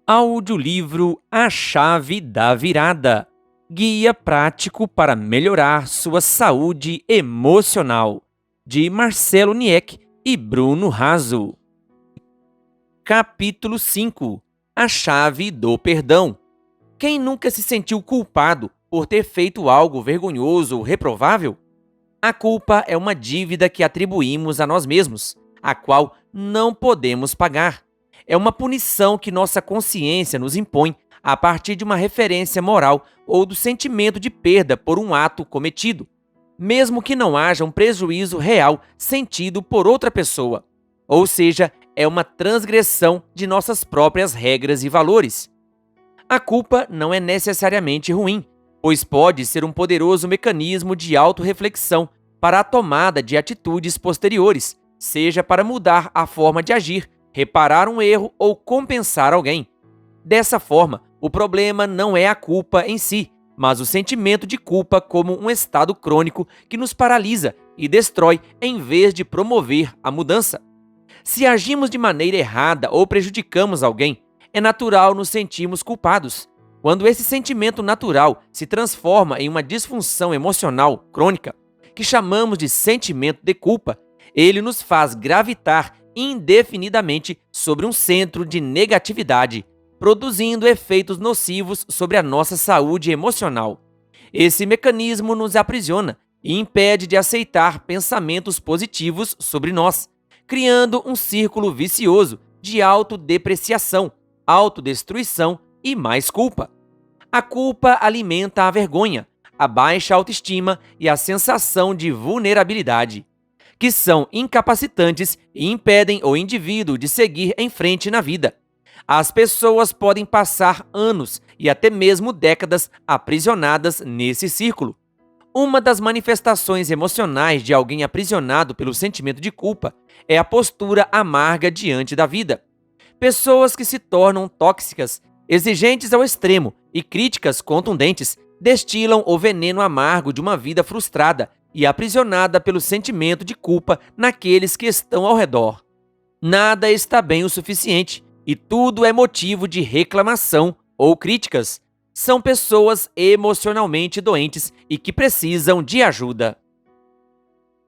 Audiolivro A Chave da Virada. Guia prático para melhorar sua saúde emocional. De Marcelo Niek e Bruno Raso. Capítulo 5. A Chave do Perdão. Quem nunca se sentiu culpado por ter feito algo vergonhoso ou reprovável? A culpa é uma dívida que atribuímos a nós mesmos, a qual não podemos pagar. É uma punição que nossa consciência nos impõe a partir de uma referência moral ou do sentimento de perda por um ato cometido, mesmo que não haja um prejuízo real sentido por outra pessoa. Ou seja, é uma transgressão de nossas próprias regras e valores. A culpa não é necessariamente ruim, pois pode ser um poderoso mecanismo de autorreflexão para a tomada de atitudes posteriores, seja para mudar a forma de agir, reparar um erro ou compensar alguém. Dessa forma, o problema não é a culpa em si, mas o sentimento de culpa como um estado crônico que nos paralisa e destrói em vez de promover a mudança. Se agimos de maneira errada ou prejudicamos alguém, é natural nos sentirmos culpados. Quando esse sentimento natural se transforma em uma disfunção emocional crônica, que chamamos de sentimento de culpa, ele nos faz gravitar indefinidamente sobre um centro de negatividade, produzindo efeitos nocivos sobre a nossa saúde emocional. Esse mecanismo nos aprisiona e impede de aceitar pensamentos positivos sobre nós, criando um círculo vicioso de autodepreciação, autodestruição e mais culpa. A culpa alimenta a vergonha, a baixa autoestima e a sensação de vulnerabilidade, que são incapacitantes e impedem o indivíduo de seguir em frente na vida. As pessoas podem passar anos e até mesmo décadas aprisionadas nesse círculo. Uma das manifestações emocionais de alguém aprisionado pelo sentimento de culpa é a postura amarga diante da vida. Pessoas que se tornam tóxicas, exigentes ao extremo e críticas contundentes destilam o veneno amargo de uma vida frustrada e aprisionada pelo sentimento de culpa naqueles que estão ao redor. Nada está bem o suficiente e tudo é motivo de reclamação ou críticas. São pessoas emocionalmente doentes e que precisam de ajuda.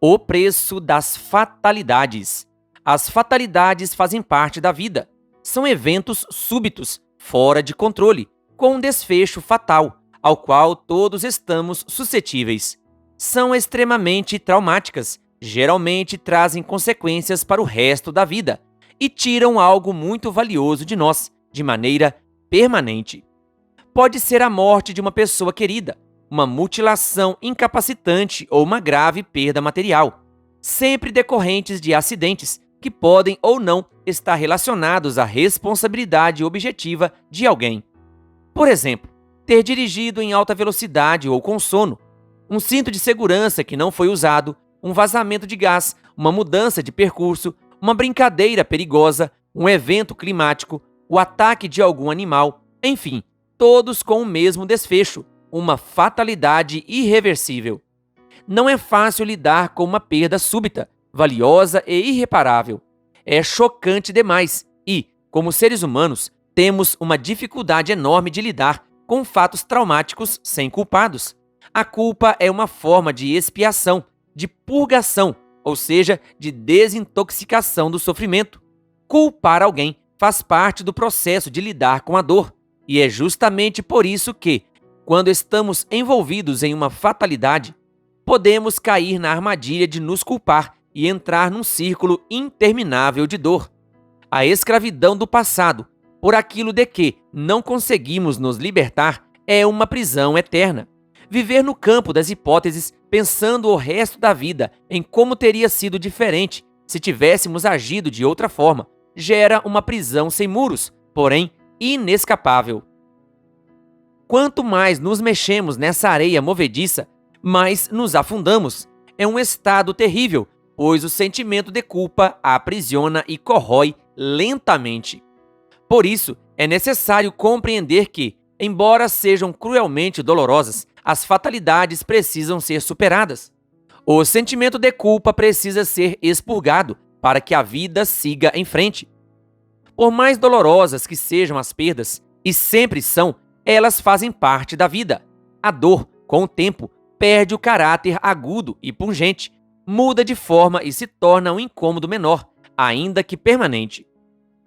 O preço das fatalidades. As fatalidades fazem parte da vida. São eventos súbitos, fora de controle, com um desfecho fatal, ao qual todos estamos suscetíveis. São extremamente traumáticas, geralmente trazem consequências para o resto da vida e tiram algo muito valioso de nós, de maneira permanente. Pode ser a morte de uma pessoa querida, uma mutilação incapacitante ou uma grave perda material, sempre decorrentes de acidentes que podem ou não estar relacionados à responsabilidade objetiva de alguém. Por exemplo, ter dirigido em alta velocidade ou com sono, um cinto de segurança que não foi usado, um vazamento de gás, uma mudança de percurso, uma brincadeira perigosa, um evento climático, o ataque de algum animal, enfim, todos com o mesmo desfecho, uma fatalidade irreversível. Não é fácil lidar com uma perda súbita, valiosa e irreparável. É chocante demais e, como seres humanos, temos uma dificuldade enorme de lidar com fatos traumáticos sem culpados. A culpa é uma forma de expiação, de purgação, ou seja, de desintoxicação do sofrimento. Culpar alguém faz parte do processo de lidar com a dor, e é justamente por isso que, quando estamos envolvidos em uma fatalidade, podemos cair na armadilha de nos culpar e entrar num círculo interminável de dor. A escravidão do passado, por aquilo de que não conseguimos nos libertar, é uma prisão eterna. Viver no campo das hipóteses, pensando o resto da vida em como teria sido diferente se tivéssemos agido de outra forma, gera uma prisão sem muros, porém inescapável. Quanto mais nos mexemos nessa areia movediça, mais nos afundamos. É um estado terrível, pois o sentimento de culpa aprisiona e corrói lentamente. Por isso, é necessário compreender que, embora sejam cruelmente dolorosas, as fatalidades precisam ser superadas. O sentimento de culpa precisa ser expurgado para que a vida siga em frente. Por mais dolorosas que sejam as perdas, e sempre são, elas fazem parte da vida. A dor, com o tempo, perde o caráter agudo e pungente, muda de forma e se torna um incômodo menor, ainda que permanente.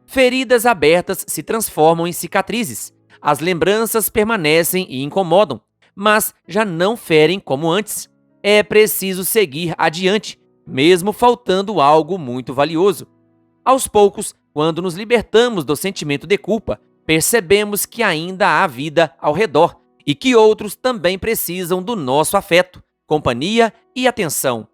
Feridas abertas se transformam em cicatrizes. As lembranças permanecem e incomodam, mas já não ferem como antes. É preciso seguir adiante, mesmo faltando algo muito valioso. Aos poucos, quando nos libertamos do sentimento de culpa, percebemos que ainda há vida ao redor e que outros também precisam do nosso afeto, companhia e atenção.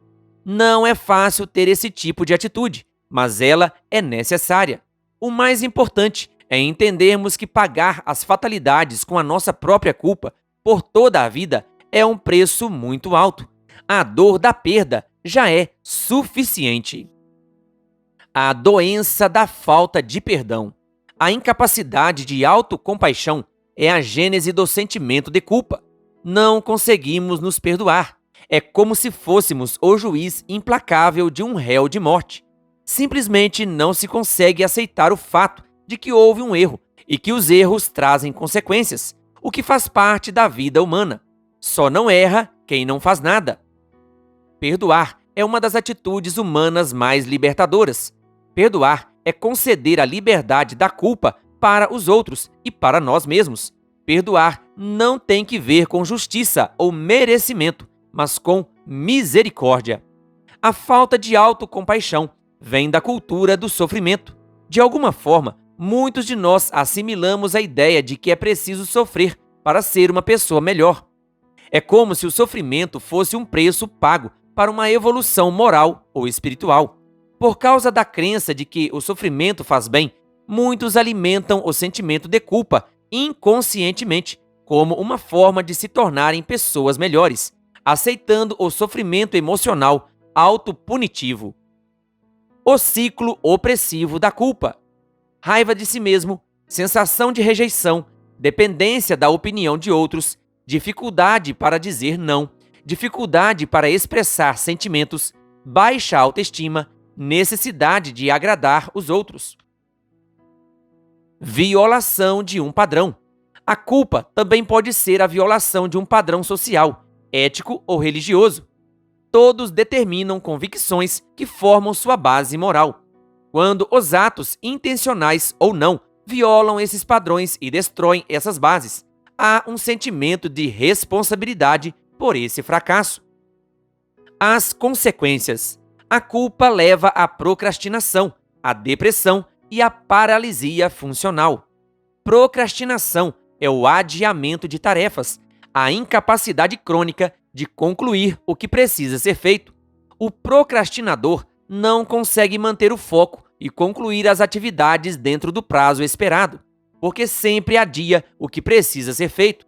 Não é fácil ter esse tipo de atitude, mas ela é necessária. O mais importante é entendermos que pagar as fatalidades com a nossa própria culpa por toda a vida é um preço muito alto. A dor da perda já é suficiente. A doença da falta de perdão. A incapacidade de autocompaixão é a gênese do sentimento de culpa. Não conseguimos nos perdoar. É como se fôssemos o juiz implacável de um réu de morte. Simplesmente não se consegue aceitar o fato de que houve um erro e que os erros trazem consequências, o que faz parte da vida humana. Só não erra quem não faz nada. Perdoar é uma das atitudes humanas mais libertadoras. Perdoar é conceder a liberdade da culpa para os outros e para nós mesmos. Perdoar não tem que ver com justiça ou merecimento, mas com misericórdia. A falta de autocompaixão vem da cultura do sofrimento. De alguma forma, muitos de nós assimilamos a ideia de que é preciso sofrer para ser uma pessoa melhor. É como se o sofrimento fosse um preço pago para uma evolução moral ou espiritual. Por causa da crença de que o sofrimento faz bem, muitos alimentam o sentimento de culpa inconscientemente, como uma forma de se tornarem pessoas melhores, aceitando o sofrimento emocional autopunitivo. O ciclo opressivo da culpa. Raiva de si mesmo, sensação de rejeição, dependência da opinião de outros, dificuldade para dizer não, dificuldade para expressar sentimentos, baixa autoestima, necessidade de agradar os outros. Violação de um padrão. A culpa também pode ser a violação de um padrão social, ético ou religioso. Todos determinam convicções que formam sua base moral. Quando os atos, intencionais ou não, violam esses padrões e destroem essas bases, há um sentimento de responsabilidade por esse fracasso. As consequências. A culpa leva à procrastinação, à depressão e à paralisia funcional. Procrastinação é o adiamento de tarefas, a incapacidade crônica de concluir o que precisa ser feito. O procrastinador não consegue manter o foco e concluir as atividades dentro do prazo esperado, porque sempre adia o que precisa ser feito.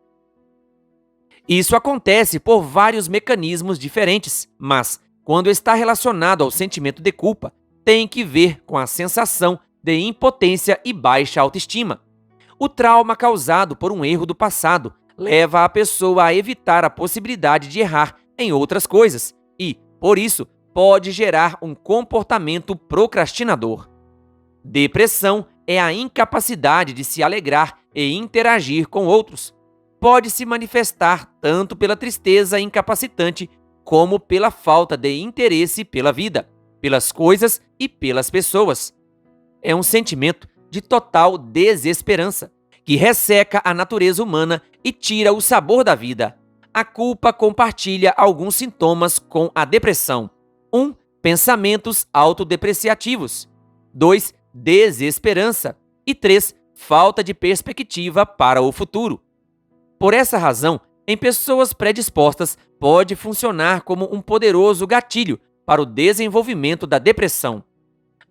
Isso acontece por vários mecanismos diferentes, mas, quando está relacionado ao sentimento de culpa, tem que ver com a sensação de impotência e baixa autoestima. O trauma causado por um erro do passado leva a pessoa a evitar a possibilidade de errar em outras coisas e, por isso, pode gerar um comportamento procrastinador. Depressão é a incapacidade de se alegrar e interagir com outros. Pode se manifestar tanto pela tristeza incapacitante como pela falta de interesse pela vida, pelas coisas e pelas pessoas. É um sentimento de total desesperança, que resseca a natureza humana e tira o sabor da vida. A culpa compartilha alguns sintomas com a depressão. 1. Pensamentos autodepreciativos. 2. Desesperança. E 3. Falta de perspectiva para o futuro. Por essa razão, em pessoas predispostas, pode funcionar como um poderoso gatilho para o desenvolvimento da depressão.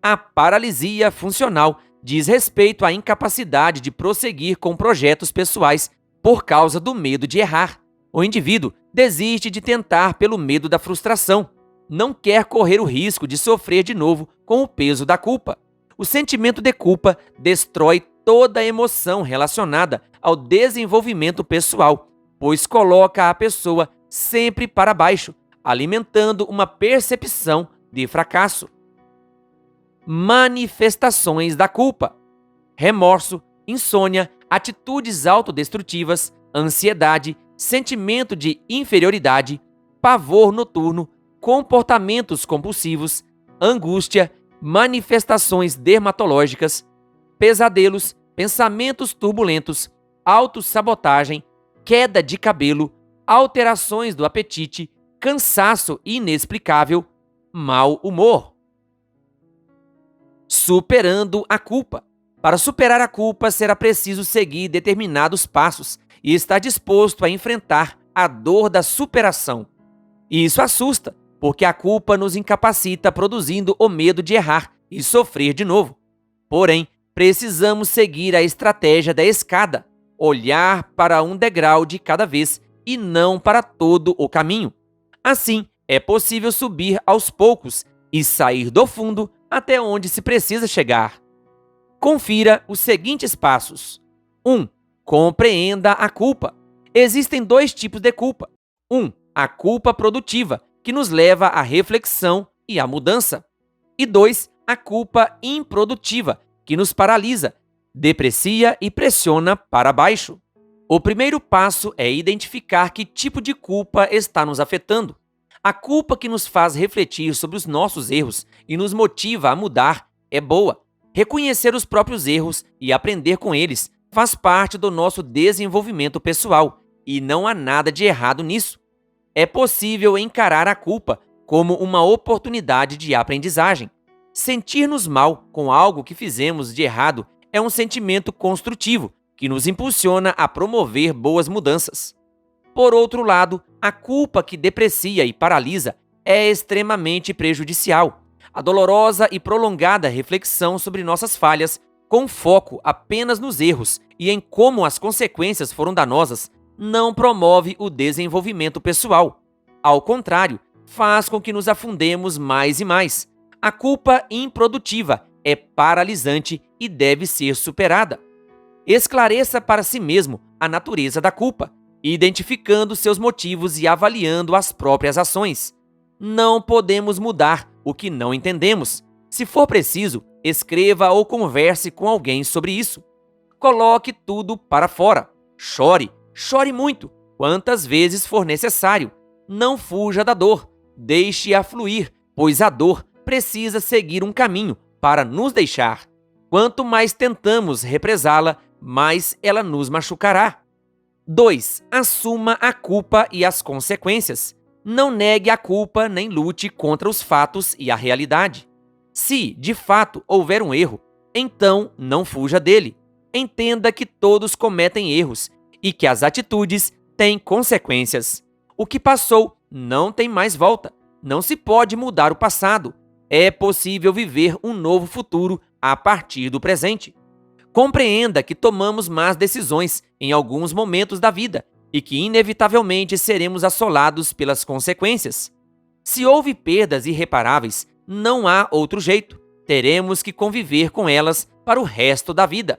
A paralisia funcional diz respeito à incapacidade de prosseguir com projetos pessoais por causa do medo de errar. O indivíduo desiste de tentar pelo medo da frustração. Não quer correr o risco de sofrer de novo com o peso da culpa. O sentimento de culpa destrói toda a emoção relacionada ao desenvolvimento pessoal, pois coloca a pessoa sempre para baixo, alimentando uma percepção de fracasso. Manifestações da culpa. remorso, insônia, atitudes autodestrutivas, ansiedade, sentimento de inferioridade, pavor noturno, comportamentos compulsivos, angústia, manifestações dermatológicas, pesadelos, pensamentos turbulentos, autossabotagem, queda de cabelo, alterações do apetite, cansaço inexplicável, mau humor. Superando a culpa. Para superar a culpa, será preciso seguir determinados passos e estar disposto a enfrentar a dor da superação. E isso assusta, porque a culpa nos incapacita, produzindo o medo de errar e sofrer de novo. Porém, precisamos seguir a estratégia da escada, olhar para um degrau de cada vez e não para todo o caminho. Assim, é possível subir aos poucos e sair do fundo até onde se precisa chegar. Confira os seguintes passos. 1. Compreenda a culpa. Existem dois tipos de culpa. 1. A culpa produtiva, que nos leva à reflexão e à mudança. E 2. A culpa improdutiva, que nos paralisa, deprecia e pressiona para baixo. O primeiro passo é identificar que tipo de culpa está nos afetando. A culpa que nos faz refletir sobre os nossos erros e nos motiva a mudar é boa. Reconhecer os próprios erros e aprender com eles faz parte do nosso desenvolvimento pessoal e não há nada de errado nisso. É possível encarar a culpa como uma oportunidade de aprendizagem. Sentir-nos mal com algo que fizemos de errado é um sentimento construtivo que nos impulsiona a promover boas mudanças. Por outro lado, a culpa que deprecia e paralisa é extremamente prejudicial. A dolorosa e prolongada reflexão sobre nossas falhas, com foco apenas nos erros e em como as consequências foram danosas, não promove o desenvolvimento pessoal. Ao contrário, faz com que nos afundemos mais e mais. A culpa improdutiva é paralisante e deve ser superada. Esclareça para si mesmo a natureza da culpa, identificando seus motivos e avaliando as próprias ações. Não podemos mudar o que não entendemos. Se for preciso, escreva ou converse com alguém sobre isso. Coloque tudo para fora. Chore, chore muito, quantas vezes for necessário. Não fuja da dor, deixe-a fluir, pois a dor precisa seguir um caminho para nos deixar. Quanto mais tentamos represá-la, mais ela nos machucará. 2. Assuma a culpa e as consequências. Não negue a culpa nem lute contra os fatos e a realidade. Se, de fato, houver um erro, então não fuja dele. Entenda que todos cometem erros e que as atitudes têm consequências. O que passou não tem mais volta. Não se pode mudar o passado. É possível viver um novo futuro a partir do presente. Compreenda que tomamos más decisões em alguns momentos da vida e que inevitavelmente seremos assolados pelas consequências. Se houve perdas irreparáveis, não há outro jeito. Teremos que conviver com elas para o resto da vida.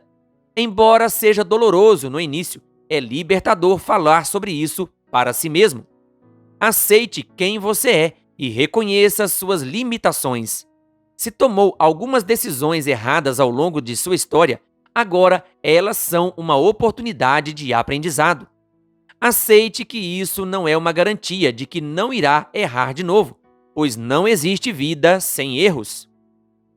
Embora seja doloroso no início, é libertador falar sobre isso para si mesmo. Aceite quem você é e reconheça suas limitações. Se tomou algumas decisões erradas ao longo de sua história, agora elas são uma oportunidade de aprendizado. Aceite que isso não é uma garantia de que não irá errar de novo, pois não existe vida sem erros.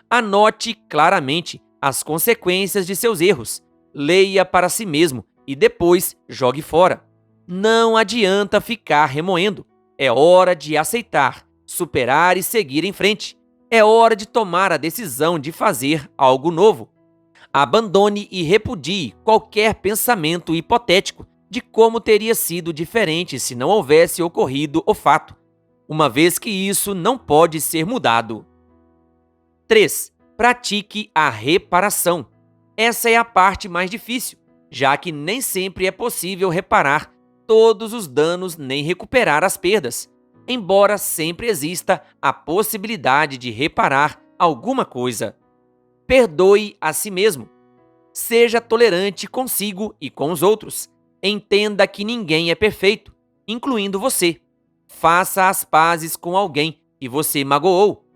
Anote claramente as consequências de seus erros, leia para si mesmo e depois jogue fora. Não adianta ficar remoendo. É hora de aceitar, superar e seguir em frente. É hora de tomar a decisão de fazer algo novo. Abandone e repudie qualquer pensamento hipotético de como teria sido diferente se não houvesse ocorrido o fato, uma vez que isso não pode ser mudado. 3. Pratique a reparação. Essa é a parte mais difícil, já que nem sempre é possível reparar todos os danos nem recuperar as perdas, embora sempre exista a possibilidade de reparar alguma coisa. Perdoe a si mesmo. Seja tolerante consigo e com os outros. Entenda que ninguém é perfeito, incluindo você. Faça as pazes com alguém que você magoou.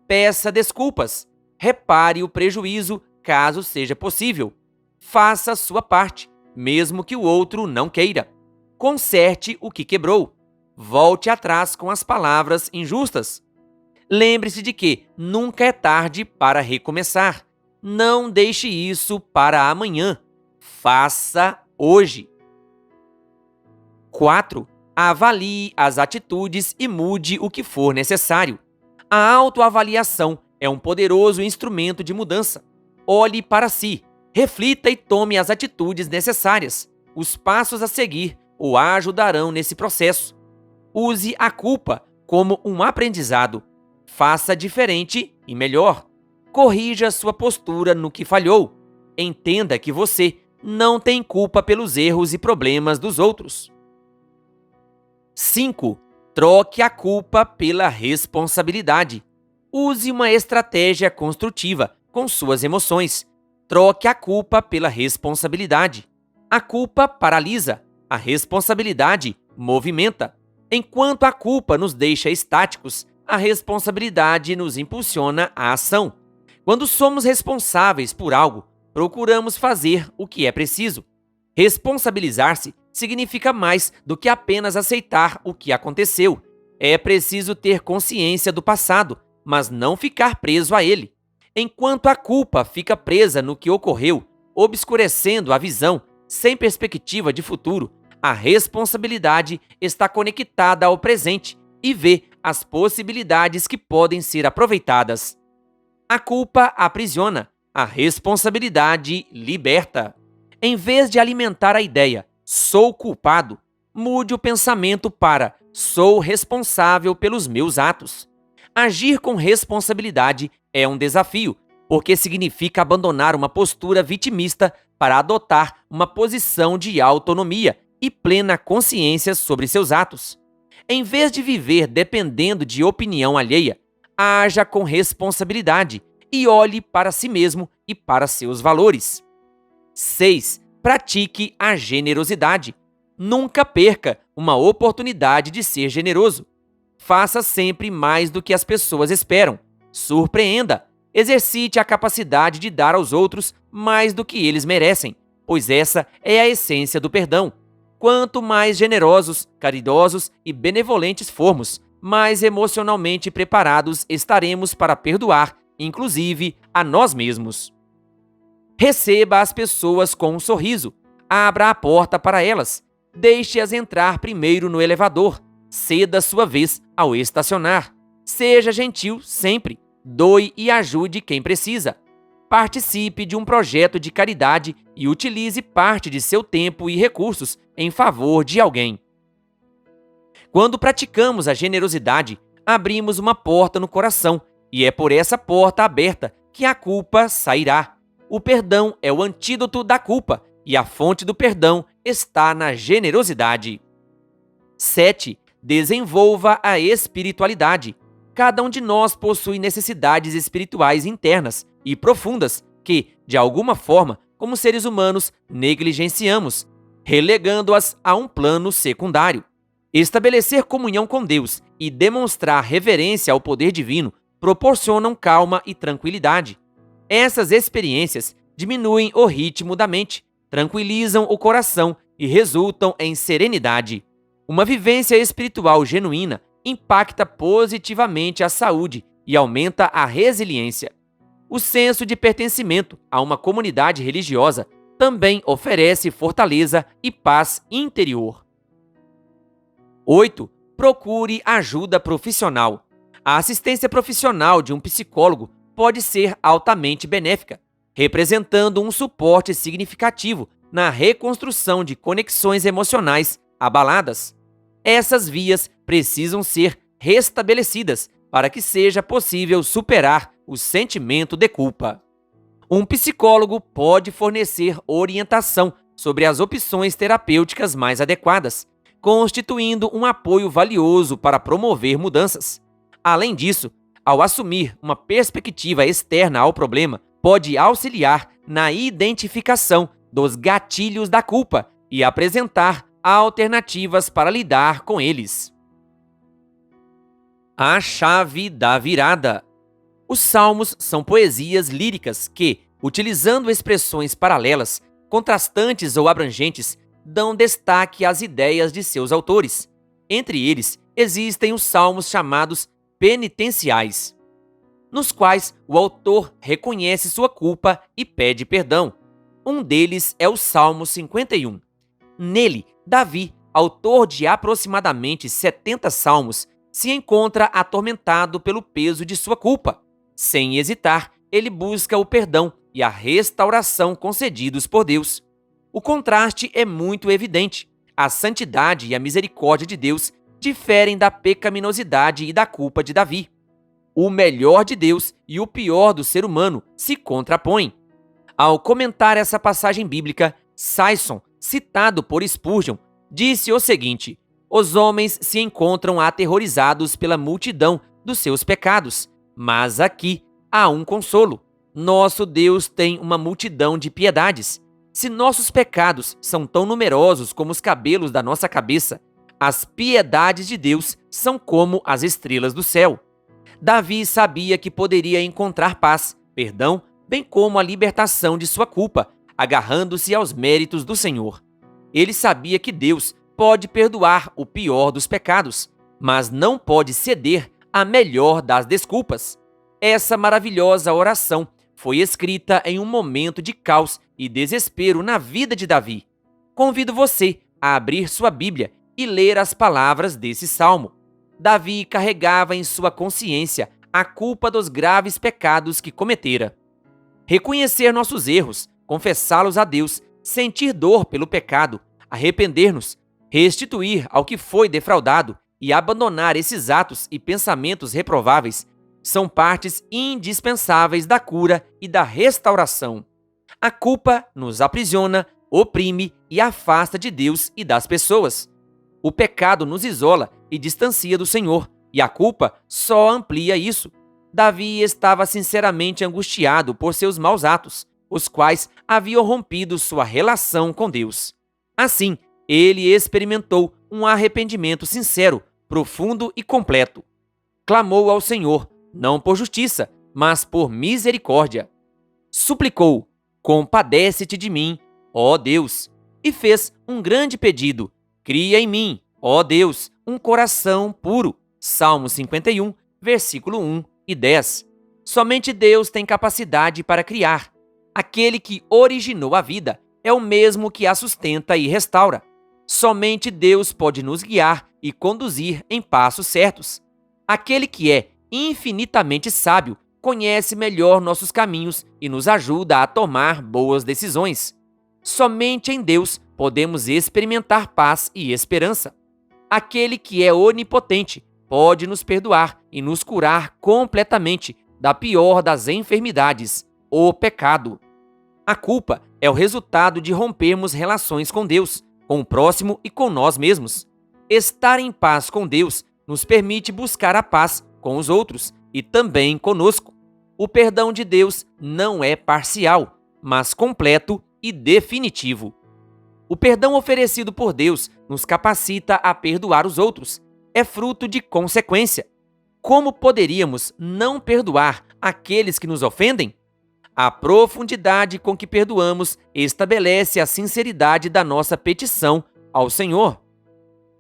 Peça desculpas. Repare o prejuízo caso seja possível. Faça a sua parte, mesmo que o outro não queira. Conserte o que quebrou. Volte atrás com as palavras injustas. Lembre-se de que nunca é tarde para recomeçar. Não deixe isso para amanhã. Faça hoje. 4. Avalie as atitudes e mude o que for necessário. A autoavaliação é um poderoso instrumento de mudança. Olhe para si, reflita e tome as atitudes necessárias. Os passos a seguir o ajudarão nesse processo. Use a culpa como um aprendizado. Faça diferente e melhor. Corrija sua postura no que falhou. Entenda que você não tem culpa pelos erros e problemas dos outros. 5. Troque a culpa pela responsabilidade. Use uma estratégia construtiva com suas emoções. Troque a culpa pela responsabilidade. A culpa paralisa, a responsabilidade movimenta. Enquanto a culpa nos deixa estáticos, a responsabilidade nos impulsiona à ação. Quando somos responsáveis por algo, procuramos fazer o que é preciso. Responsabilizar-se significa mais do que apenas aceitar o que aconteceu. É preciso ter consciência do passado, mas não ficar preso a ele. Enquanto a culpa fica presa no que ocorreu, obscurecendo a visão, sem perspectiva de futuro, a responsabilidade está conectada ao presente e vê as possibilidades que podem ser aproveitadas. A culpa aprisiona, a responsabilidade liberta. Em vez de alimentar a ideia "sou culpado", mude o pensamento para "sou responsável pelos meus atos". Agir com responsabilidade é um desafio, porque significa abandonar uma postura vitimista para adotar uma posição de autonomia e plena consciência sobre seus atos. Em vez de viver dependendo de opinião alheia, haja com responsabilidade e olhe para si mesmo e para seus valores. 6. Pratique a generosidade. Nunca perca uma oportunidade de ser generoso. Faça sempre mais do que as pessoas esperam. Surpreenda. Exercite a capacidade de dar aos outros mais do que eles merecem, pois essa é a essência do perdão. Quanto mais generosos, caridosos e benevolentes formos, mais emocionalmente preparados estaremos para perdoar, inclusive a nós mesmos. Receba as pessoas com um sorriso. Abra a porta para elas. Deixe-as entrar primeiro no elevador. Ceda sua vez ao estacionar. Seja gentil sempre. Doe e ajude quem precisa. Participe de um projeto de caridade e utilize parte de seu tempo e recursos em favor de alguém. Quando praticamos a generosidade, abrimos uma porta no coração, e é por essa porta aberta que a culpa sairá. O perdão é o antídoto da culpa, e a fonte do perdão está na generosidade. 7. Desenvolva a espiritualidade. Cada um de nós possui necessidades espirituais internas e profundas que, de alguma forma, como seres humanos, negligenciamos, relegando-as a um plano secundário. Estabelecer comunhão com Deus e demonstrar reverência ao poder divino proporcionam calma e tranquilidade. Essas experiências diminuem o ritmo da mente, tranquilizam o coração e resultam em serenidade. Uma vivência espiritual genuína impacta positivamente a saúde e aumenta a resiliência. O senso de pertencimento a uma comunidade religiosa também oferece fortaleza e paz interior. 8. Procure ajuda profissional. A assistência profissional de um psicólogo pode ser altamente benéfica, representando um suporte significativo na reconstrução de conexões emocionais abaladas. Essas vias precisam ser restabelecidas para que seja possível superar o sentimento de culpa. Um psicólogo pode fornecer orientação sobre as opções terapêuticas mais adequadas, constituindo um apoio valioso para promover mudanças. Além disso, ao assumir uma perspectiva externa ao problema, pode auxiliar na identificação dos gatilhos da culpa e apresentar alternativas para lidar com eles. A chave da virada. Os salmos são poesias líricas que, Utilizando expressões paralelas, contrastantes ou abrangentes, dão destaque às ideias de seus autores. Entre eles, existem os salmos chamados penitenciais, nos quais o autor reconhece sua culpa e pede perdão. Um deles é o Salmo 51. Nele, Davi, autor de aproximadamente 70 salmos, se encontra atormentado pelo peso de sua culpa. Sem hesitar, ele busca o perdão e a restauração concedidos por Deus. O contraste é muito evidente. A santidade e a misericórdia de Deus diferem da pecaminosidade e da culpa de Davi. O melhor de Deus e o pior do ser humano se contrapõem. Ao comentar essa passagem bíblica, Sayson, citado por Spurgeon, disse o seguinte: os homens se encontram aterrorizados pela multidão dos seus pecados, mas aqui há um consolo. Nosso Deus tem uma multidão de piedades. Se nossos pecados são tão numerosos como os cabelos da nossa cabeça, as piedades de Deus são como as estrelas do céu. Davi sabia que poderia encontrar paz, perdão, bem como a libertação de sua culpa, agarrando-se aos méritos do Senhor. Ele sabia que Deus pode perdoar o pior dos pecados, mas não pode ceder à melhor das desculpas. Essa maravilhosa oração foi escrita em um momento de caos e desespero na vida de Davi. Convido você a abrir sua Bíblia e ler as palavras desse salmo. Davi carregava em sua consciência a culpa dos graves pecados que cometera. Reconhecer nossos erros, confessá-los a Deus, sentir dor pelo pecado, arrepender-nos, restituir ao que foi defraudado e abandonar esses atos e pensamentos reprováveis são partes indispensáveis da cura e da restauração. A culpa nos aprisiona, oprime e afasta de Deus e das pessoas. O pecado nos isola e distancia do Senhor, e a culpa só amplia isso. Davi estava sinceramente angustiado por seus maus atos, os quais haviam rompido sua relação com Deus. Assim, ele experimentou um arrependimento sincero, profundo e completo. Clamou ao Senhor, não por justiça, mas por misericórdia. Suplicou: compadece-te de mim, ó Deus, e fez um grande pedido: cria em mim, ó Deus, um coração puro. Salmo 51, versículo 1 e 10. Somente Deus tem capacidade para criar. Aquele que originou a vida é o mesmo que a sustenta e restaura. Somente Deus pode nos guiar e conduzir em passos certos. Aquele que é infinitamente sábio conhece melhor nossos caminhos e nos ajuda a tomar boas decisões. Somente em Deus podemos experimentar paz e esperança. Aquele que é onipotente pode nos perdoar e nos curar completamente da pior das enfermidades, o pecado. A culpa é o resultado de rompermos relações com Deus, com o próximo e com nós mesmos. Estar em paz com Deus nos permite buscar a paz com os outros e também conosco. O perdão de Deus não é parcial, mas completo e definitivo. O perdão oferecido por Deus nos capacita a perdoar os outros. É fruto de consequência. Como poderíamos não perdoar aqueles que nos ofendem? A profundidade com que perdoamos estabelece a sinceridade da nossa petição ao Senhor.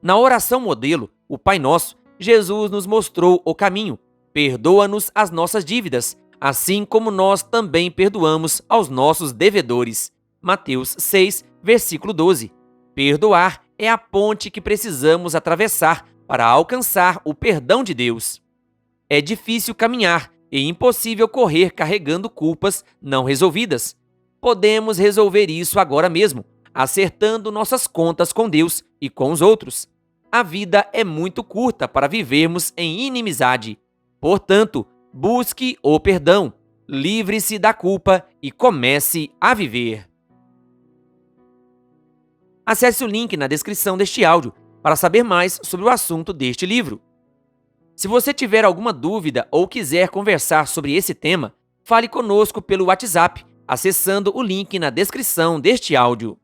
Na oração modelo, o Pai Nosso, Jesus nos mostrou o caminho. Perdoa-nos as nossas dívidas, assim como nós também perdoamos aos nossos devedores. Mateus 6, versículo 12. Perdoar é a ponte que precisamos atravessar para alcançar o perdão de Deus. É difícil caminhar e impossível correr carregando culpas não resolvidas. Podemos resolver isso agora mesmo, acertando nossas contas com Deus e com os outros. A vida é muito curta para vivermos em inimizade. Portanto, busque o perdão, livre-se da culpa e comece a viver. Acesse o link na descrição deste áudio para saber mais sobre o assunto deste livro. Se você tiver alguma dúvida ou quiser conversar sobre esse tema, fale conosco pelo WhatsApp, acessando o link na descrição deste áudio.